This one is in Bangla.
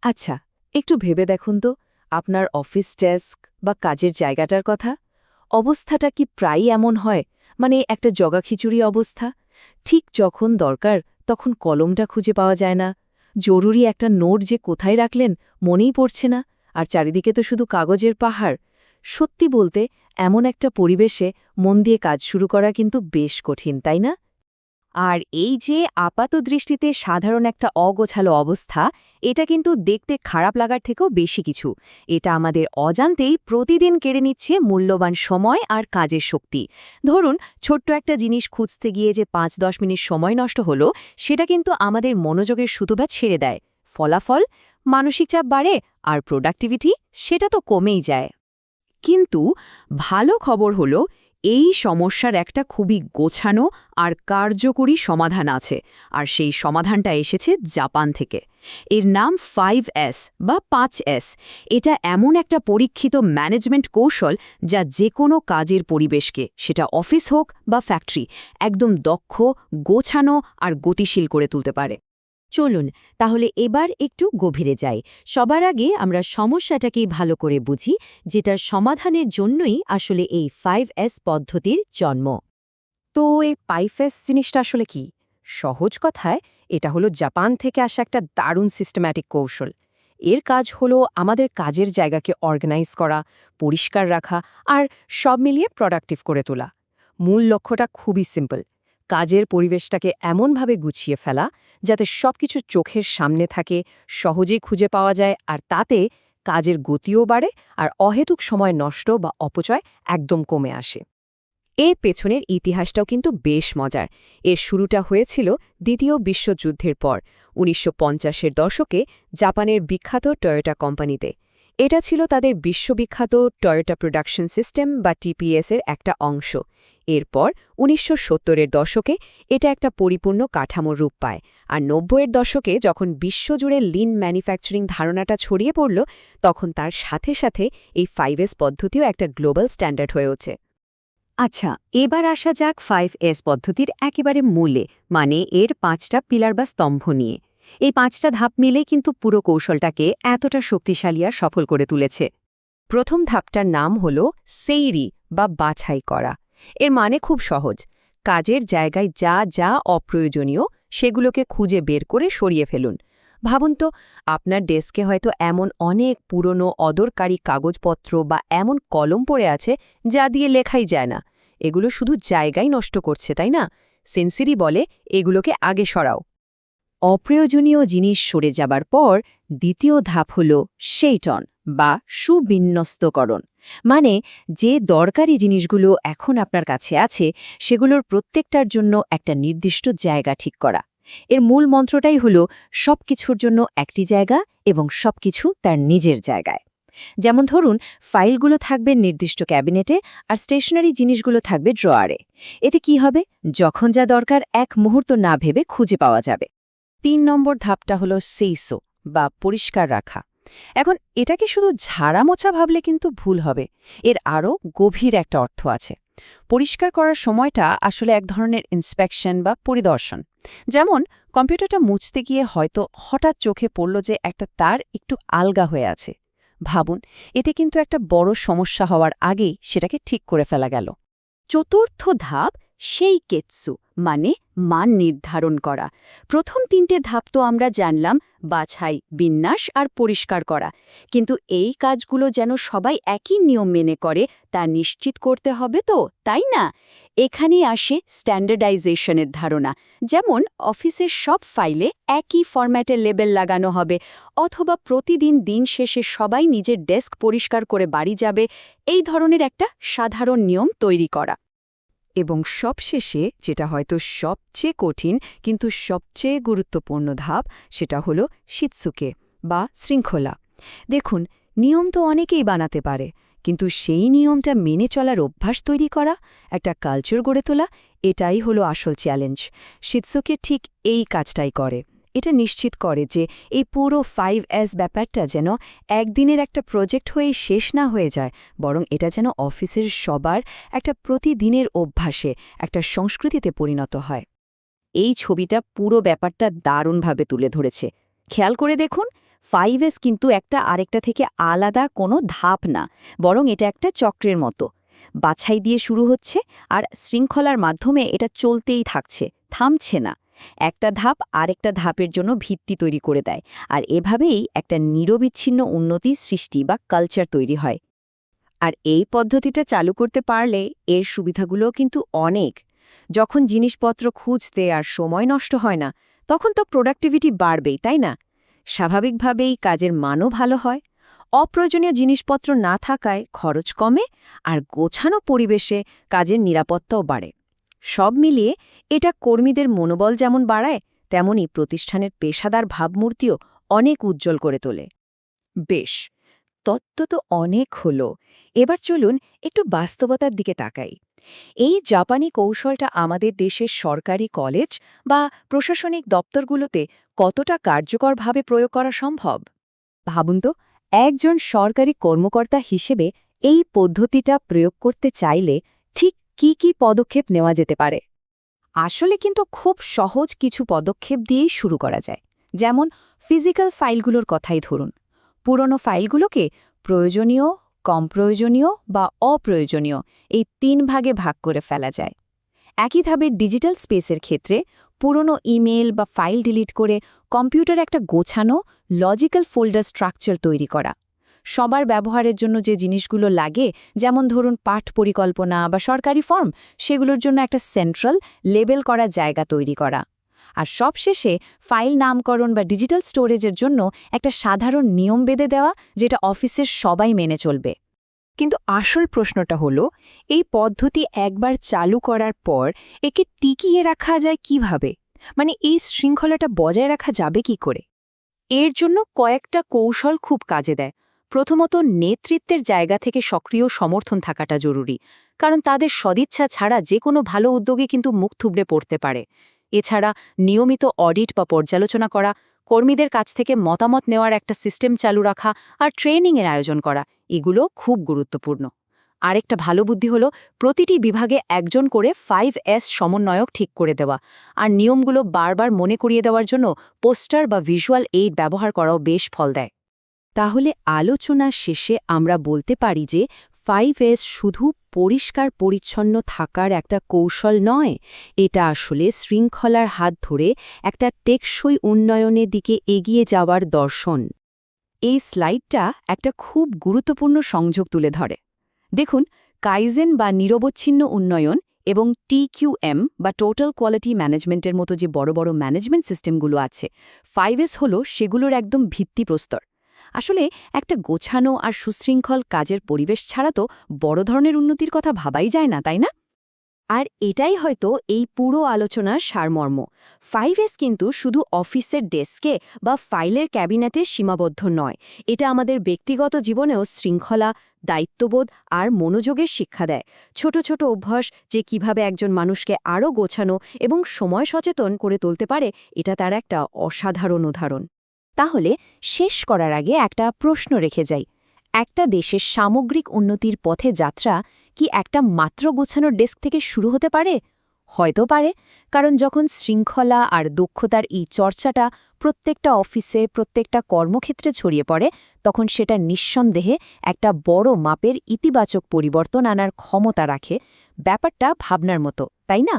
আচ্ছা, একটু ভেবে দেখুন তো আপনার অফিস ডেস্ক বা কাজের জায়গাটার কথা। অবস্থাটা কি প্রায়ই এমন হয়? মানে একটা জগাখিচুড়ি অবস্থা। ঠিক যখন দরকার তখন কলমটা খুঁজে পাওয়া যায় না। জরুরি একটা নোট যে কোথায় রাখলেন মনেই পড়ছে না। আর চারিদিকে তো শুধু কাগজের পাহাড়। সত্যি বলতে এমন একটা পরিবেশে মন দিয়ে কাজ শুরু করা কিন্তু বেশ কঠিন, তাই না? আর এই যে আপাতদৃষ্টিতে সাধারণ একটা অগোছালো অবস্থা, এটা কিন্তু দেখতে খারাপ লাগার থেকেও বেশি কিছু। এটা আমাদের অজান্তেই প্রতিদিন কেড়ে নিচ্ছে মূল্যবান সময় আর কাজের শক্তি। ধরুন, ছোট্ট একটা জিনিস খুঁজতে গিয়ে যে ৫-১০ মিনিট সময় নষ্ট হলো, সেটা কিন্তু আমাদের মনোযোগের সুতোটা ছেড়ে দেয়। ফলাফল, মানসিক চাপ বাড়ে, আর প্রোডাক্টিভিটি সেটা তো কমেই যায়। কিন্তু ভালো খবর হলো, এই সমস্যার একটা খুবই গোছানো আর কার্যকরী সমাধান আছে, আর সেই সমাধানটা এসেছে জাপান থেকে। এর নাম 5S বা 5S। এটা এমন একটা পরীক্ষিত ম্যানেজমেন্ট কৌশল যা যে কোনো কাজের পরিবেশকে, সেটা অফিস হোক বা ফ্যাক্টরি, একদম দক্ষ, গোছানো আর গতিশীল করে তুলতে পারে। চলুন তাহলে এবার একটু গভীরে যাই। সবার আগে আমরা সমস্যাটাকেই ভালো করে বুঝি, যেটার সমাধানের জন্যই আসলে এই 5S পদ্ধতির জন্ম। তো এই পাইফেস জিনিসটা আসলে কি? সহজ কথায় এটা হলো জাপান থেকে আসা একটা দারুণ সিস্টেম্যাটিক কৌশল। এর কাজ হলো আমাদের কাজের জায়গাকে অর্গানাইজ করা, পরিষ্কার রাখা আর সব মিলিয়ে প্রোডাক্টিভ করে তোলা। মূল লক্ষ্যটা খুবই সিম্পল। কাজের পরিবেশটাকে এমনভাবে গুছিয়ে ফেলা যাতে সবকিছু চোখের সামনে থাকে, সহজেই খুঁজে পাওয়া যায়, আর তাতে কাজের গতিও বাড়ে আর অহেতুক সময় নষ্ট বা অপচয় একদম কমে আসে। এর পেছনের ইতিহাসটাও কিন্তু বেশ মজার। এর শুরুটা হয়েছিল দ্বিতীয় বিশ্বযুদ্ধের পর ১৯৫০-এর দশকে জাপানের বিখ্যাত টয়োটা কোম্পানিতে। এটা ছিল তাদের বিশ্ববিখ্যাত টয়োটা প্রোডাকশন সিস্টেম বা টিপিএস-এর একটা অংশ। এরপর ১৯৭০-এর দশকে এটা একটা পরিপূর্ণ কাঠামোর রূপ পায়, আর ৯০-এর দশকে যখন বিশ্বজুড়ে লিন ম্যানুফ্যাকচারিং ধারণাটা ছড়িয়ে পড়ল, তখন তার সাথে সাথে এই 5S পদ্ধতিও একটা গ্লোবাল স্ট্যান্ডার্ড হয়ে ওঠে। আচ্ছা, এবার আসা যাক 5S পদ্ধতির একেবারে মূলে, মানে এর ৫টা পিলার বা স্তম্ভ নিয়ে। এই ৫টা ধাপ মিলে কিন্তু পুরো কৌশলটাকে এতটা শক্তিশালী আর সফল করে তুলেছে। প্রথম ধাপটার নাম হল সেইরি বা বাছাই করা। এর মানে খুব সহজ। কাজের জায়গায় যা যা অপ্রয়োজনীয় সেগুলোকে খুঁজে বের করে সরিয়ে ফেলুন। ভাবুন তো, আপনার ডেস্কে হয়তো এমন অনেক পুরনো অদরকারি কাগজপত্র বা এমন কলম পড়ে আছে যা দিয়ে লেখাই যায় না। এগুলো শুধু জায়গাই নষ্ট করছে, তাই না? সেন্সিরি বলে, এগুলোকে আগে সরাও। অপ্রয়োজনীয় জিনিস সরে যাবার পর দ্বিতীয় ধাপ হল সেইটন বা সুবিন্যস্তকরণ। মানে যে দরকারি জিনিসগুলো এখন আপনার কাছে আছে সেগুলোর প্রত্যেকটার জন্য একটা নির্দিষ্ট জায়গা ঠিক করা। এর মূল মন্ত্রটাই হল সবকিছুর জন্য একটি জায়গা এবং সবকিছু তার নিজের জায়গায়। যেমন ধরুন, ফাইলগুলো থাকবে নির্দিষ্ট ক্যাবিনেটে আর স্টেশনারি জিনিসগুলো থাকবে ড্রয়ারে। এতে কি হবে? যখন যা দরকার এক মুহূর্ত না ভেবে খুঁজে পাওয়া যাবে। ৩ নম্বর ধাপটা হলো সেইসো বা পরিষ্কার রাখা। এখন এটাকে শুধু ঝাড়া মোছা ভাবলে কিন্তু ভুল হবে। এর আরও গভীর একটা অর্থ আছে। পরিষ্কার করার সময়টা আসলে এক ধরনের ইন্সপেকশন বা পরিদর্শন। যেমন কম্পিউটারটা মুছতে গিয়ে হয়তো হঠাৎ চোখে পড়ল যে একটা তার একটু আলগা হয়ে আছে। ভাবুন, এটা কিন্তু একটা বড় সমস্যা হওয়ার আগেই সেটাকে ঠিক করে ফেলা গেল। চতুর্থ ধাপ সেই কেৎসু, মানে মান নির্ধারণ করা। প্রথম ৩টে ধাপ তো আমরা জানলাম, বাছাই, বিন্যাস আর পরিষ্কার করা। কিন্তু এই কাজগুলো যেন সবাই একই নিয়ম মেনে করে তা নিশ্চিত করতে হবে তো, তাই না? এখানেই আসে স্ট্যান্ডার্ডাইজেশনের ধারণা। যেমন অফিসের সব ফাইলে একই ফরম্যাটে লেবেল লাগানো হবে, অথবা প্রতিদিন দিন শেষে সবাই নিজের ডেস্ক পরিষ্কার করে বাড়ি যাবে, এই ধরনের একটা সাধারণ নিয়ম তৈরি করা। এবং সবশেষে, যেটা হয়তো সবচেয়ে কঠিন কিন্তু সবচেয়ে গুরুত্বপূর্ণ ধাপ, সেটা হলো শিতসুকে বা শৃঙ্খলা। দেখুন, নিয়ম তো অনেকেই বানাতে পারে, কিন্তু সেই নিয়মটা মেনে চলার অভ্যাস তৈরি করা, একটা কালচার গড়ে তোলা, এটাই হলো আসল চ্যালেঞ্জ। শিতসুকে ঠিক এই কাজটাই করে। এটা নিশ্চিত করে যে এই পুরো 5S ব্যাপারটা যেন একদিনের একটা প্রজেক্ট হয়ে শেষ না হয়ে যায়, বরং এটা যেন অফিসের সবার একটা প্রতিদিনের অভ্যাসে, একটা সংস্কৃতিতে পরিণত হয়। এই ছবিটা পুরো ব্যাপারটা দারুণভাবে তুলে ধরেছে। খেয়াল করে দেখুন, 5S কিন্তু একটা আরেকটা থেকে আলাদা কোনো ধাপ না, বরং এটা একটা চক্রের মতো। বাছাই দিয়ে শুরু হচ্ছে আর শৃঙ্খলার মাধ্যমে এটা চলতেই থাকছে, থামছে না। একটা ধাপ আরেকটা ধাপের জন্য ভিত্তি তৈরি করে দেয়, আর এভাবেই একটা নিরবিচ্ছিন্ন উন্নতির সৃষ্টি বা কালচার তৈরি হয়। আর এই পদ্ধতিটা চালু করতে পারলে এর সুবিধাগুলোও কিন্তু অনেক। যখন জিনিসপত্র খুঁজতে আর সময় নষ্ট হয় না, তখন তো প্রোডাক্টিভিটি বাড়বেই, তাই না? স্বাভাবিকভাবেই কাজের মানও ভালো হয়। অপ্রয়োজনীয় জিনিসপত্র না থাকায় খরচ কমে, আর গোছানো পরিবেশে কাজের নিরাপত্তাও বাড়ে। সব মিলিয়ে এটা কর্মীদের মনোবল যেমন বাড়ায়, তেমনি প্রতিষ্ঠানের পেশাদার ভাবমূর্তিও অনেক উজ্জ্বল করে তোলে। বেশ, তত্ত্ব তো অনেক হলো। এবার চলুন একটু বাস্তবতার দিকে তাকাই। এই জাপানি কৌশলটা আমাদের দেশের সরকারি কলেজ বা প্রশাসনিক দপ্তরগুলোতে কতটা কার্যকরভাবে প্রয়োগ করা সম্ভব? ভাবুন তো, একজন সরকারি কর্মকর্তা হিসেবে এই পদ্ধতিটা প্রয়োগ করতে চাইলে ঠিক কি পদক্ষেপ নেওয়া যেতে পারে? আসলে কিন্তু খুব সহজ কিছু পদক্ষেপ দিয়েই শুরু করা যায়। যেমন ফিজিক্যাল ফাইলগুলোর কথাই ধরুন। পুরনো ফাইলগুলোকে প্রয়োজনীয়, কম প্রয়োজনীয় বা অপ্রয়োজনীয় এই ৩ ভাগে ভাগ করে ফেলা যায়। একইভাবে ডিজিটাল স্পেসের ক্ষেত্রে পুরনো ইমেল বা ফাইল ডিলিট করে কম্পিউটারে একটা গোছানো লজিক্যাল ফোল্ডার স্ট্রাকচার তৈরি করা। সবার ব্যবহারের জন্য যে জিনিসগুলো লাগে, যেমন ধরুন পাঠ পরিকল্পনা বা সরকারি ফর্ম, সেগুলোর জন্য একটা সেন্ট্রাল লেবেল করা জায়গা তৈরি করা। আর সবশেষে ফাইল নামকরণ বা ডিজিটাল স্টোরেজের জন্য একটা সাধারণ নিয়ম বেঁধে দেওয়া, যেটা অফিসের সবাই মেনে চলবে। কিন্তু আসল প্রশ্নটা হলো, এই পদ্ধতি একবার চালু করার পর একে টিকিয়ে রাখা যায় কিভাবে? মানে এই শৃঙ্খলাটা বজায় রাখা যাবে কি করে? এর জন্য কয়েকটা কৌশল খুব কাজে দেয়। প্রথমত, নেতৃত্বের জায়গা থেকে সক্রিয় সমর্থন থাকাটা জরুরি, কারণ তাদের সদিচ্ছা ছাড়া যে কোনো ভালো উদ্যোগে কিন্তু মুখ থুবড়ে পড়তে পারে। এছাড়া নিয়মিত অডিট বা পর্যালোচনা করা, কর্মীদের কাছ থেকে মতামত নেওয়ার একটা সিস্টেম চালু রাখা আর ট্রেনিংয়ের আয়োজন করা, এগুলো খুব গুরুত্বপূর্ণ। আরেকটা ভালো বুদ্ধি হলো প্রতিটি বিভাগে একজন করে 5S সমন্বয়ক ঠিক করে দেওয়া, আর নিয়মগুলো বারবার মনে করিয়ে দেওয়ার জন্য পোস্টার বা ভিজুয়াল এইড ব্যবহার করাও বেশ ফল দেয়। তাহলে আলোচনার শেষে আমরা বলতে পারি যে 5S শুধু পরিষ্কার পরিচ্ছন্ন থাকার একটা কৌশল নয়, এটা আসলে শৃঙ্খলার হাত ধরে একটা টেকসই উন্নয়নের দিকে এগিয়ে যাওয়ার দর্শন। এই স্লাইডটা একটা খুব গুরুত্বপূর্ণ সংযোগ তুলে ধরে। দেখুন, কাইজেন বা নিরবচ্ছিন্ন উন্নয়ন এবং TQM বা টোটাল কোয়ালিটি ম্যানেজমেন্টের মতো যে বড় বড় ম্যানেজমেন্ট সিস্টেমগুলো আছে, 5S হলো সেগুলোর একদম ভিত্তিপ্রস্তর। আসলে একটা গোছানো আর সুশৃঙ্খল কাজের পরিবেশ ছাড়া তো বড় ধরনের উন্নতির কথা ভাবাই যায় না, তাই না? আর এটাই হয়তো এই পুরো আলোচনার সারমর্ম। 5S কিন্তু শুধু অফিসের ডেস্কে বা ফাইলের ক্যাবিনেটে সীমাবদ্ধ নয়, এটা আমাদের ব্যক্তিগত জীবনেও শৃঙ্খলা, দায়িত্ববোধ আর মনোযোগের শিক্ষা দেয়। ছোট ছোট অভ্যাস যে কিভাবে একজন মানুষকে আরও গোছানো এবং সময় সচেতন করে তুলতে পারে, এটা তার একটা অসাধারণ উদাহরণ। তাহলে শেষ করার আগে একটা প্রশ্ন রেখে যাই। একটা দেশের সামগ্রিক উন্নতির পথে যাত্রা কি একটা মাত্র গোছানোর ডেস্ক থেকে শুরু হতে পারে? হয়তো পারে, কারণ যখন শৃঙ্খলা আর দক্ষতার এই চর্চাটা প্রত্যেকটা অফিসে, প্রত্যেকটা কর্মক্ষেত্রে ছড়িয়ে পড়ে, তখন সেটা নিঃসন্দেহে একটা বড় মাপের ইতিবাচক পরিবর্তন আনার ক্ষমতা রাখে। ব্যাপারটা ভাবনার মতো, তাই না?